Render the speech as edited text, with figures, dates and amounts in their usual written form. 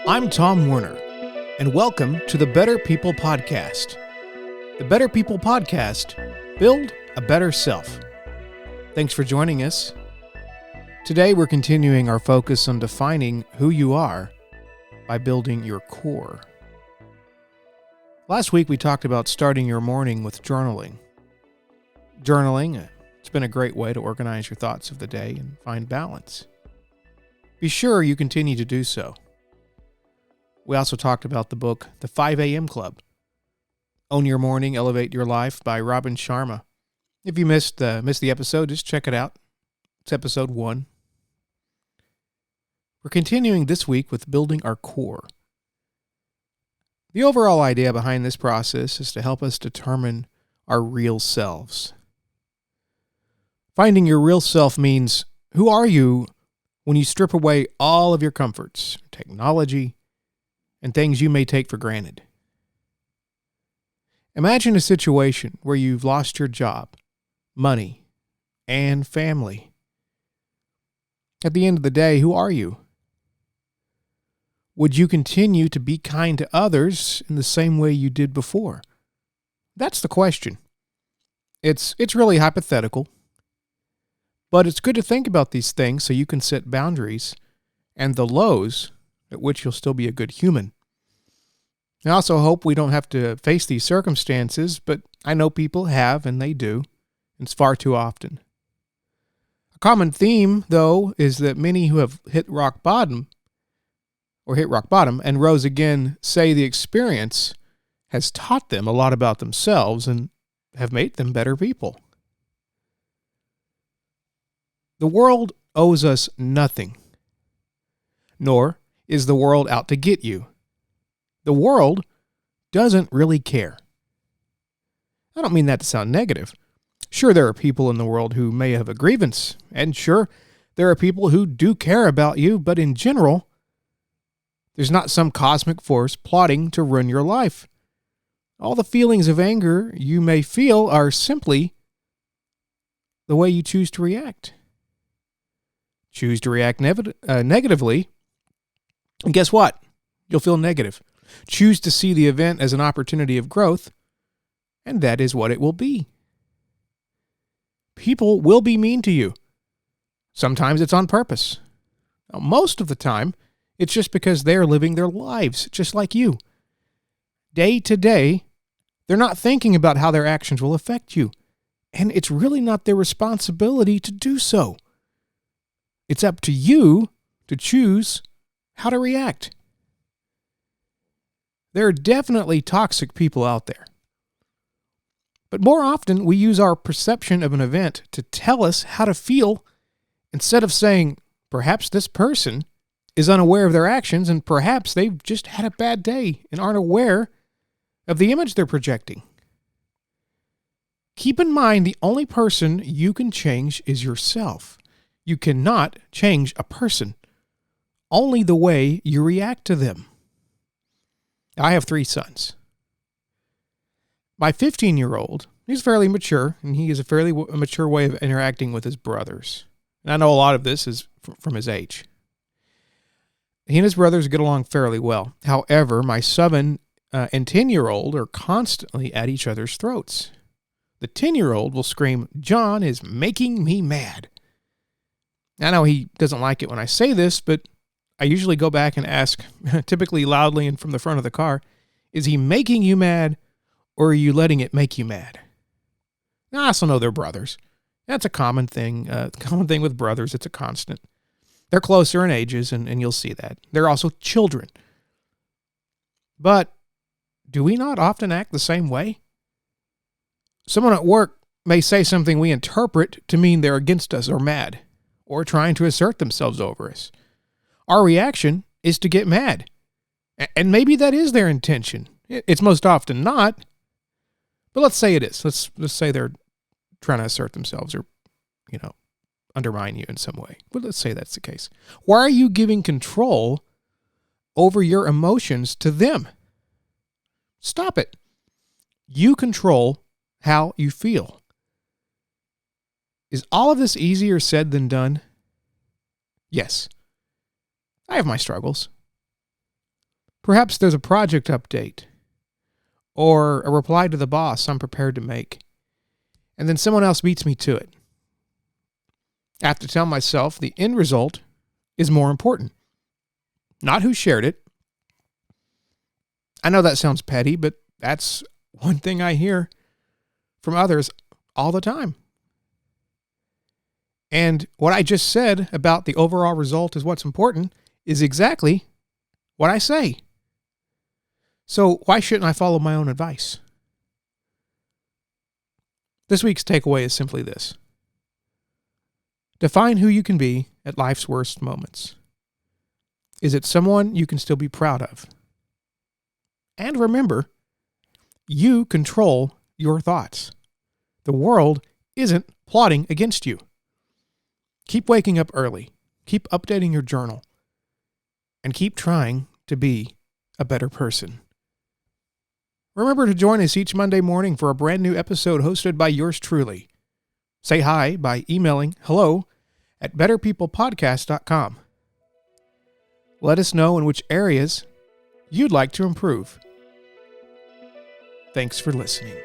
I'm Tom Werner, and welcome to the Better People Podcast. The Better People Podcast, build a better self. Thanks for joining us. Today we're continuing our focus on defining who you are by building your core. Last week we talked about starting your morning with journaling. Journaling, it's been a great way to organize your thoughts of the day and find balance. Be sure you continue to do so. We also talked about the book, The 5 a.m. Club. Own Your Morning, Elevate Your Life by Robin Sharma. If you missed the episode, just check it out. It's episode 1. We're continuing this week with building our core. The overall idea behind this process is to help us determine our real selves. Finding your real self means, who are you when you strip away all of your comforts, technology, and things you may take for granted? Imagine a situation where you've lost your job, money, and family. At the end of the day, who are you? Would you continue to be kind to others in the same way you did before? That's the question. It's really hypothetical, but it's good to think about these things so you can set boundaries and the lows at which you'll still be a good human. I also hope we don't have to face these circumstances, but I know people have, and they do. It's far too often. A common theme, though, is that many who have hit rock bottom and rose again say the experience has taught them a lot about themselves and have made them better people. The world owes us nothing, nor is the world out to get you. The world doesn't really care. I don't mean that to sound negative. Sure, there are people in the world who may have a grievance, and sure, there are people who do care about you, but in general, there's not some cosmic force plotting to ruin your life. All the feelings of anger you may feel are simply the way you choose to react. Choose to react negatively, and guess what? You'll feel negative. Choose to see the event as an opportunity of growth, and that is what it will be. People will be mean to you. Sometimes it's on purpose. Now, most of the time, it's just because they are living their lives just like you. Day to day, they're not thinking about how their actions will affect you, and it's really not their responsibility to do so. It's up to you to choose how to react. There are definitely toxic people out there. But more often, we use our perception of an event to tell us how to feel instead of saying, perhaps this person is unaware of their actions and perhaps they've just had a bad day and aren't aware of the image they're projecting. Keep in mind, the only person you can change is yourself. You cannot change a person, only the way you react to them. I have 3 sons. My 15-year-old, he's fairly mature, and he has a fairly mature way of interacting with his brothers. And I know a lot of this is from his age. He and his brothers get along fairly well. However, my 7 and 10-year-old are constantly at each other's throats. The 10-year-old will scream, "John is making me mad." I know he doesn't like it when I say this, but I usually go back and ask, typically loudly and from the front of the car, is he making you mad or are you letting it make you mad? Now, I also know they're brothers. That's a common thing with brothers. It's a constant. They're closer in ages, and you'll see that. They're also children. But do we not often act the same way? Someone at work may say something we interpret to mean they're against us or mad, or trying to assert themselves over us. Our reaction is to get mad. And maybe that is their intention. It's most often not. But let's say it is. Let's say they're trying to assert themselves or, undermine you in some way. But let's say that's the case. Why are you giving control over your emotions to them? Stop it. You control how you feel. Is all of this easier said than done? Yes. I have my struggles. Perhaps there's a project update or a reply to the boss I'm prepared to make, and then someone else beats me to it. I have to tell myself the end result is more important, not who shared it. I know that sounds petty, but that's one thing I hear from others all the time. And what I just said about the overall result is what's important is exactly what I say. So why shouldn't I follow my own advice? This week's takeaway is simply this. Define who you can be at life's worst moments. Is it someone you can still be proud of? And remember, you control your thoughts. The world isn't plotting against you. Keep waking up early. Keep updating your journal. And keep trying to be a better person. Remember to join us each Monday morning for a brand new episode hosted by yours truly. Say hi by emailing hello@betterpeoplepodcast.com. Let us know in which areas you'd like to improve. Thanks for listening.